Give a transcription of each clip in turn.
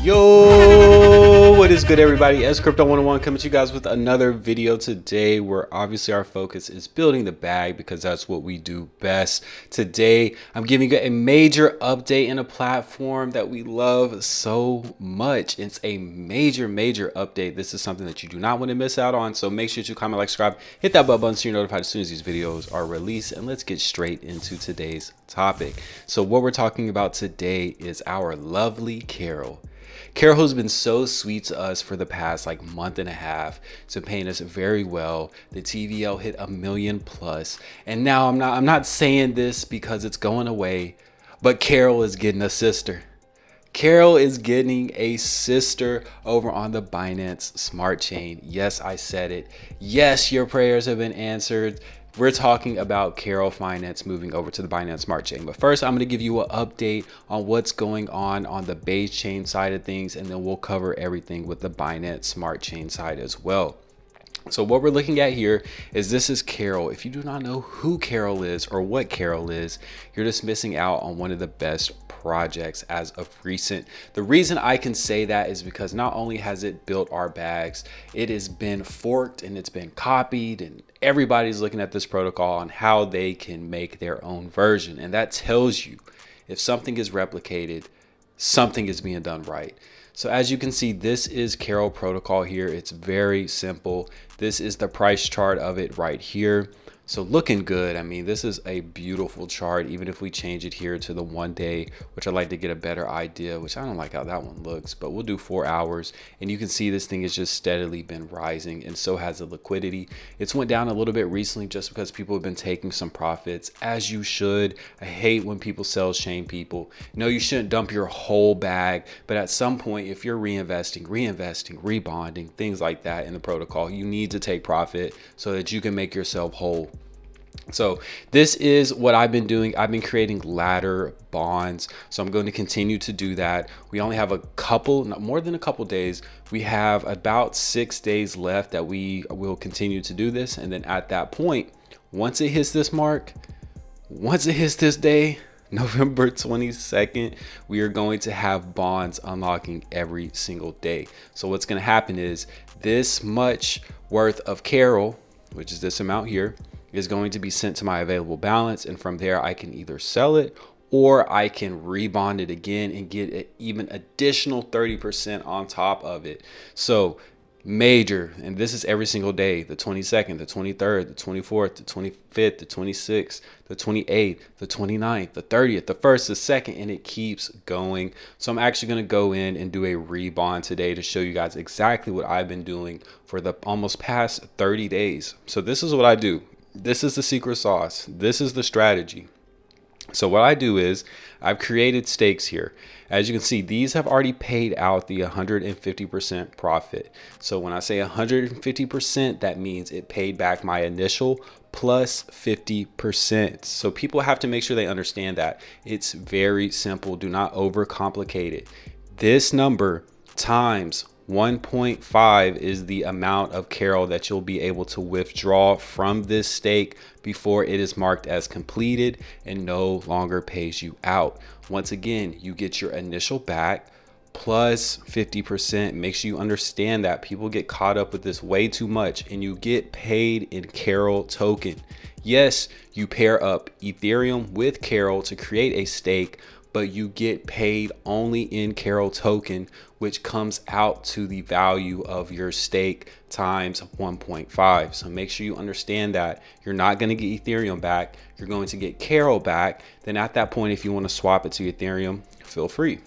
Yo, what is good, everybody? S Crypto 101 coming to you guys with another video today, where obviously our focus is building the bag because that's what we do best. Today I'm giving you a major update in a platform that we love so much. It's a major update. This is something that you do not want to miss out on, so make sure to comment, like, subscribe, hit that bell button so you're notified as soon as these videos are released. And let's get straight into today's topic. So what we're talking about today is our lovely Carol. Carol has been so sweet to us for the past month and a half. It's been paying us very well. The TVL hit 1 million plus, and now I'm not saying this because it's going away, but Carol is getting a sister. Carol is getting a sister over on the Binance Smart Chain. Yes, I said it. Yes, your prayers have been answered. We're talking about Carol Finance moving over to the Binance Smart Chain. But first, I'm going to give you an update on what's going on the Basechain side of things, and then we'll cover everything with the Binance Smart Chain side as well. So what we're looking at here is this is Carol. If you do not know who Carol is or what Carol is, you're just missing out on one of the best projects as of recent. The reason I can say that is because not only has it built our bags, it has been forked and it's been copied, and everybody's looking at this protocol on how they can make their own version. And that tells you if something is replicated, something is being done right. So as you can see, this is Carol protocol here. It's very simple. This is the price chart of it right here. So looking good. I mean, this is a beautiful chart. Even if we change it here to the 1 day, which I'd like to get a better idea, which I don't like how that one looks, but we'll do 4 hours. And you can see this thing has just steadily been rising, and so has the liquidity. It's went down a little bit recently just because people have been taking some profits, as you should. I hate when people sell shame people. No, you shouldn't dump your whole bag, but at some point, if you're reinvesting, rebonding, things like that in the protocol, you need to take profit so that you can make yourself whole. So this is what I've been doing. I've been creating ladder bonds. So I'm going to continue to do that. We only have not more than a couple days. We have about 6 days left that we will continue to do this. And then at that point, once it hits this mark, once it hits this day, November 22nd, we are going to have bonds unlocking every single day. So what's going to happen is this much worth of Carol, which is this amount here, is going to be sent to my available balance, and from there I can either sell it or I can rebond it again and get an even additional 30% on top of it. So major, and this is every single day: the 22nd, the 23rd, the 24th, the 25th, the 26th, the 28th, the 29th, the 30th, the 1st, the 2nd, and it keeps going. So I'm actually going to go in and do a rebond today to show you guys exactly what I've been doing for the almost past 30 days. So this is what I do. This is the secret sauce. This is the strategy. So what I do is I've created stakes here. As you can see, these have already paid out the 150% profit. So when I say 150%, that means it paid back my initial plus 50%. So people have to make sure they understand that. It's very simple. Do not overcomplicate it. This number times 1.5 is the amount of Carol that you'll be able to withdraw from this stake before it is marked as completed and no longer pays you out. Once again, you get your initial back plus 50%. Make sure you understand that. People get caught up with this way too much, and you get paid in Carol token. Yes, you pair up Ethereum with Carol to create a stake, but you get paid only in Carol token, which comes out to the value of your stake times 1.5. So make sure you understand that you're not going to get Ethereum back. You're going to get Carol back. Then at that point, if you want to swap it to Ethereum, feel free.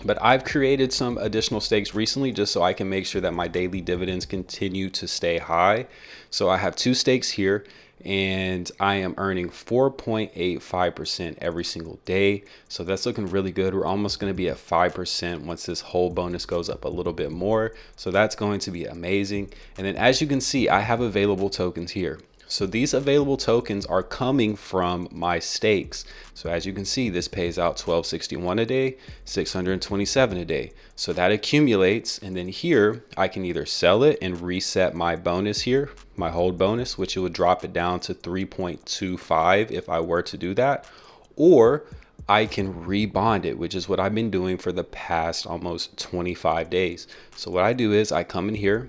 But I've created some additional stakes recently just so I can make sure that my daily dividends continue to stay high. So I have 2 stakes here, and I am earning 4.85% every single day. So that's looking really good. We're almost going to be at 5% once this whole bonus goes up a little bit more. So that's going to be amazing. And then as you can see, I have available tokens here. So these available tokens are coming from my stakes. So as you can see, this pays out 1261 a day, 627 a day. So that accumulates, and then here I can either sell it and reset my bonus here, my hold bonus, which it would drop it down to 3.25 if I were to do that, or I can rebond it, which is what I've been doing for the past almost 25 days. So what I do is I come in here,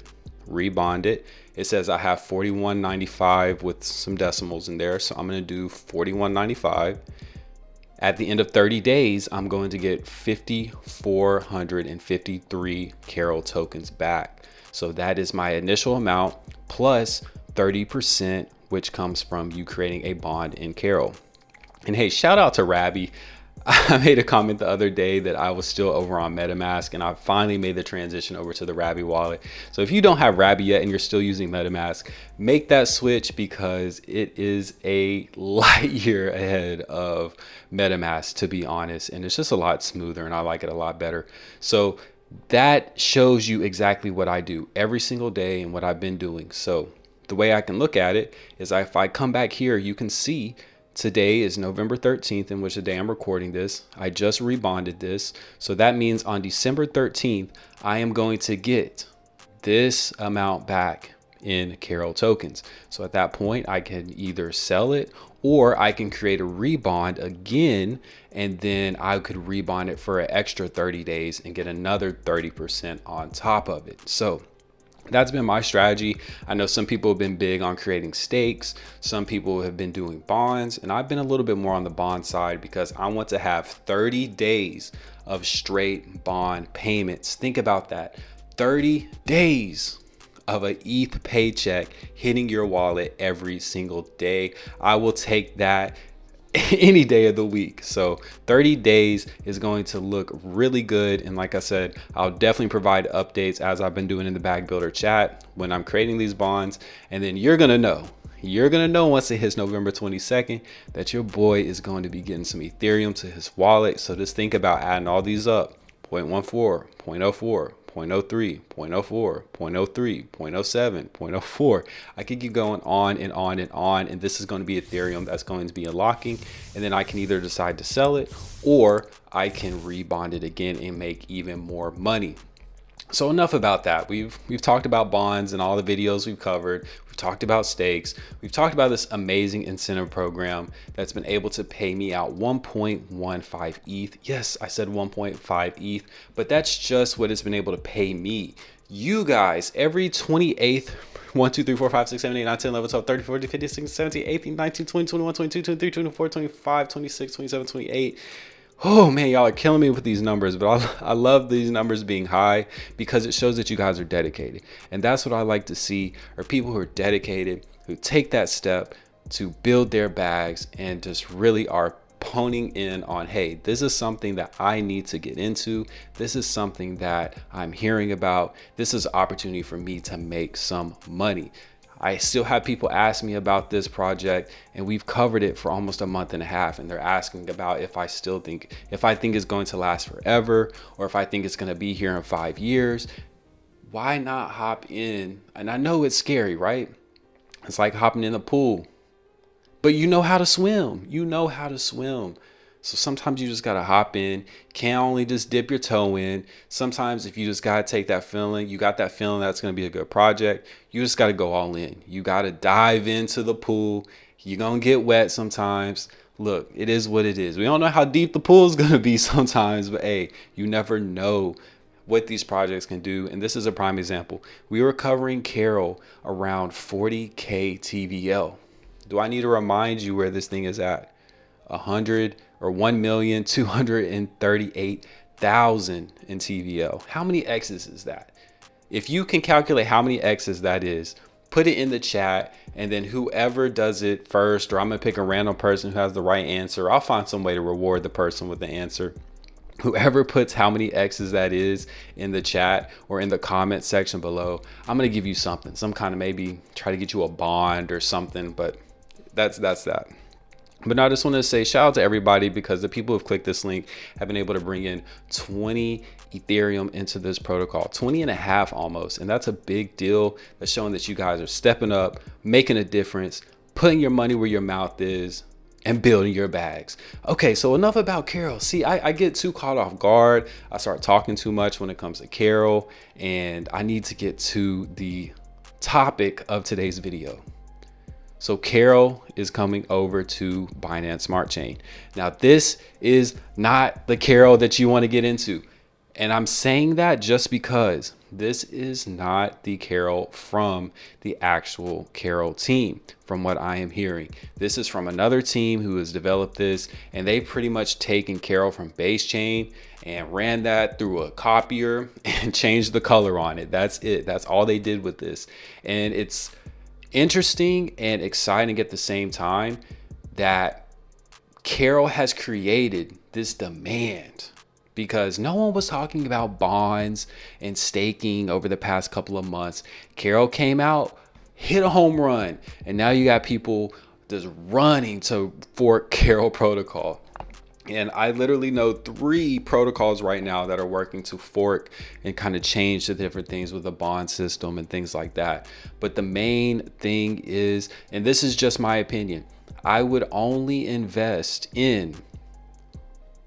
rebond it. It says I have 41.95 with some decimals in there. So I'm going to do 41.95. At the end of 30 days, I'm going to get 5,453 Carol tokens back. So that is my initial amount plus 30%, which comes from you creating a bond in Carol. And hey, shout out to Rabby. I made a comment the other day that I was still over on MetaMask, and I finally made the transition over to the Rabby wallet. So if you don't have Rabby yet and you're still using MetaMask, make that switch because it is a light year ahead of MetaMask, to be honest. And it's just a lot smoother and I like it a lot better. So that shows you exactly what I do every single day and what I've been doing. So the way I can look at it is if I come back here, you can see today is November 13th, in which the day I'm recording this. I just rebonded this. So that means on December 13th, I am going to get this amount back in Carol tokens. So at that point, I can either sell it or I can create a rebond again, and then I could rebond it for an extra 30 days and get another 30% on top of it. So that's been my strategy. I know some people have been big on creating stakes. Some people have been doing bonds, and I've been a little bit more on the bond side because I want to have 30 days of straight bond payments. Think about that. 30 days of an ETH paycheck hitting your wallet every single day. I will take that any day of the week. So 30 days is going to look really good. And like I said, I'll definitely provide updates as I've been doing in the Bag Builder chat when I'm creating these bonds. And then you're going to know once it hits November 22nd that your boy is going to be getting some Ethereum to his wallet. So just think about adding all these up: 0.14, 0.04, 0.03, 0.04, 0.03, 0.07, 0.04. I could keep going on and on and on. And this is going to be Ethereum that's going to be unlocking. And then I can either decide to sell it or I can rebond it again and make even more money. So enough about that. We've talked about bonds and all the videos we've covered. We've talked about stakes. We've talked about this amazing incentive program that's been able to pay me out 1.15 ETH. Yes, I said 1.5 ETH, but that's just what it's been able to pay me. You guys, every 28th, 1, 2, 3, 4, 5, 6, 7, 8, 9, 10, 11, 12, 13, 14, 15, 16, 17, 18, 19, 20, 21, 22, 23, 24, 25, 26, 27, 28. Oh man, y'all are killing me with these numbers, but I love these numbers being high because it shows that you guys are dedicated. And that's what I like to see, are people who are dedicated, who take that step to build their bags and just really are honing in on, hey, this is something that I need to get into. This is something that I'm hearing about. This is an opportunity for me to make some money. I still have people ask me about this project, and we've covered it for almost a month and a half, and they're asking about if I think it's going to last forever, or if I think it's going to be here in 5 years. Why not hop in? And I know it's scary, right? It's like hopping in the pool, but you know how to swim. So sometimes you just got to hop in. Can't only just dip your toe in. Sometimes if you just got to take that feeling, you got that feeling that's going to be a good project, you just got to go all in. You got to dive into the pool. You're going to get wet sometimes. Look, it is what it is. We don't know how deep the pool is going to be sometimes, but hey, you never know what these projects can do. And this is a prime example. We were covering Carol around 40K TVL. Do I need to remind you where this thing is at? 1,238,000 in TVL. How many X's is that? If you can calculate how many X's that is, put it in the chat, and then whoever does it first, or I'm gonna pick a random person who has the right answer. I'll find some way to reward the person with the answer. Whoever puts how many X's that is in the chat or in the comment section below, I'm gonna give you something, some kind of, maybe try to get you a bond or something, but that's that. But now I just want to say shout out to everybody, because the people who've clicked this link have been able to bring in 20 Ethereum into this protocol, 20 and a half almost. And that's a big deal. That's showing that you guys are stepping up, making a difference, putting your money where your mouth is, and building your bags. Okay, so enough about Carol. See, I get too caught off guard. I start talking too much when it comes to Carol, and I need to get to the topic of today's video. So Carol is coming over to Binance Smart Chain. Now, this is not the Carol that you want to get into. And I'm saying that just because this is not the Carol from the actual Carol team, from what I am hearing. This is from another team who has developed this, and they've pretty much taken Carol from Basechain and ran that through a copier and changed the color on it. That's it. That's all they did with this. And it's interesting and exciting at the same time that Carol has created this demand, because no one was talking about bonds and staking over the past couple of months. Carol came out, hit a home run, and now you got people just running to fork Carol protocol. And I literally know 3 protocols right now that are working to fork and kind of change the different things with the bond system and things like that. But the main thing is, and this is just my opinion, I would only invest in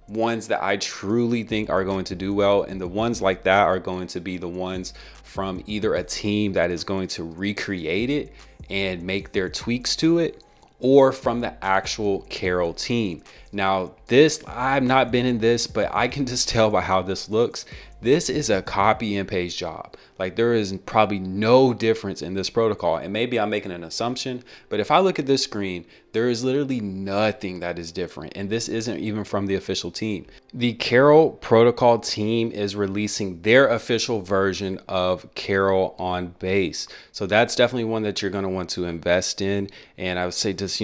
ones that I truly think are going to do well. And the ones like that are going to be the ones from either a team that is going to recreate it and make their tweaks to it, or from the actual Carol team. Now, this, I've not been in this, but I can just tell by how this looks. This is a copy and paste job. Like, there is probably no difference in this protocol. And maybe I'm making an assumption, but if I look at this screen, there is literally nothing that is different. And this isn't even from the official team. The Carol protocol team is releasing their official version of Carol on Base. So that's definitely one that you're going to want to invest in. And I would say just,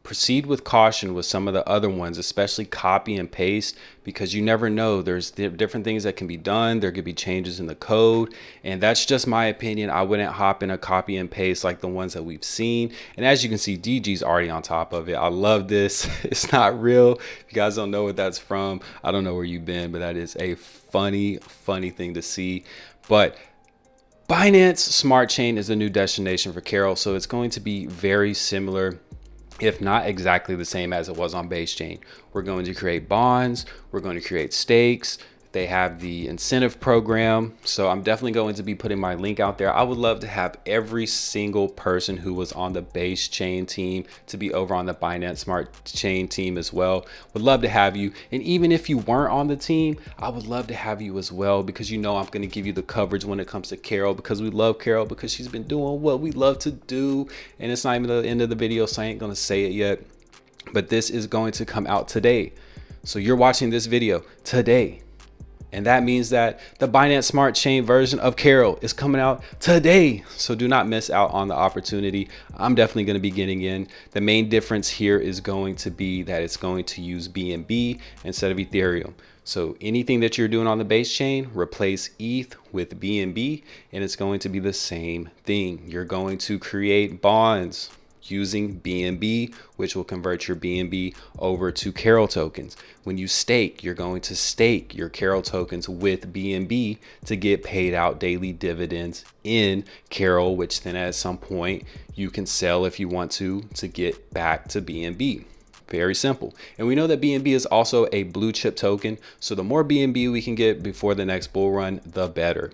proceed with caution with some of the other ones, especially copy and paste, because you never know. There's different things that can be done. There could be changes in the code. And that's just my opinion. I wouldn't hop in a copy and paste like the ones that we've seen. And as you can see, DG's already on top of it. I love this. It's not real. If you guys don't know what that's from, I don't know where you've been, but that is a funny thing to see. But Binance Smart Chain is a new destination for Carol. So it's going to be very similar, if not exactly the same as it was on Basechain. We're going to create bonds. We're going to create stakes. They have the incentive program. So I'm definitely going to be putting my link out there. I would love to have every single person who was on the Basechain team to be over on the Binance Smart Chain team as well. Would love to have you. And even if you weren't on the team, I would love to have you as well, because I'm going to give you the coverage when it comes to Carol, because we love Carol, because she's been doing what we love to do. And it's not even the end of the video, so I ain't going to say it yet. But this is going to come out today. So you're watching this video today. And that means that the Binance Smart Chain version of Carol is coming out today. So do not miss out on the opportunity. I'm definitely going to be getting in. The main difference here is going to be that it's going to use BNB instead of Ethereum. So anything that you're doing on the base chain, replace ETH with BNB, and it's going to be the same thing. You're going to create bonds using BNB, which will convert your BNB over to Carol tokens. When you stake, you're going to stake your Carol tokens with BNB to get paid out daily dividends in Carol, which then at some point you can sell if you want to get back to BNB. Very simple. And we know that BNB is also a blue chip token. So the more BNB we can get before the next bull run, the better.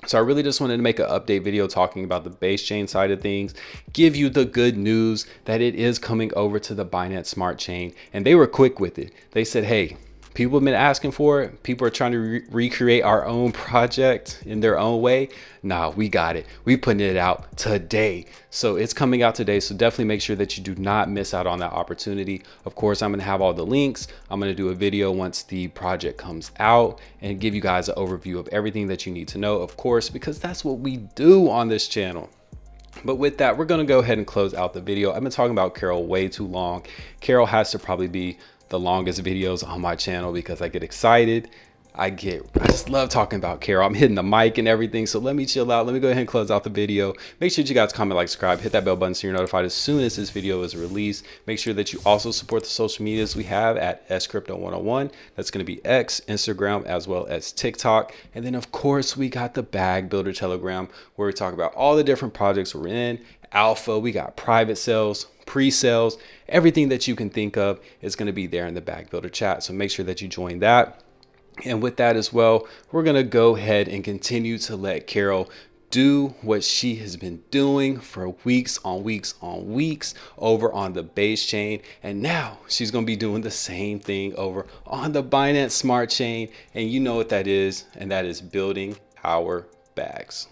So I really just wanted to make an update video talking about the Basechain side of things, give you the good news that it is coming over to the Binance Smart Chain. And they were quick with it. They said, hey, people have been asking for it. People are trying to recreate our own project in their own way. Nah, we got it. We putting it out today. So it's coming out today. So definitely make sure that you do not miss out on that opportunity. Of course, I'm going to have all the links. I'm going to do a video once the project comes out and give you guys an overview of everything that you need to know, of course, because that's what we do on this channel. But with that, we're going to go ahead and close out the video. I've been talking about Carol way too long. Carol has to probably be the longest videos on my channel because I get excited. I just love talking about Carol. I'm hitting the mic and everything. So let me chill out. Let me go ahead and close out the video. Make sure you guys comment, like, subscribe, hit that bell button so you're notified as soon as this video is released. Make sure that you also support the social medias we have at scrypto101. That's going to be X, Instagram, as well as TikTok. And then of course we got the Bag Builder Telegram, where we talk about all the different projects we're in. Alpha, we got private sales, pre-sales, everything that you can think of is going to be there in the Bag Builder chat. So make sure that you join that. And with that as well, we're going to go ahead and continue to let Carol do what she has been doing for weeks on weeks on weeks over on the Basechain. And now she's going to be doing the same thing over on the Binance Smart Chain. And you know what that is, and that is building our bags.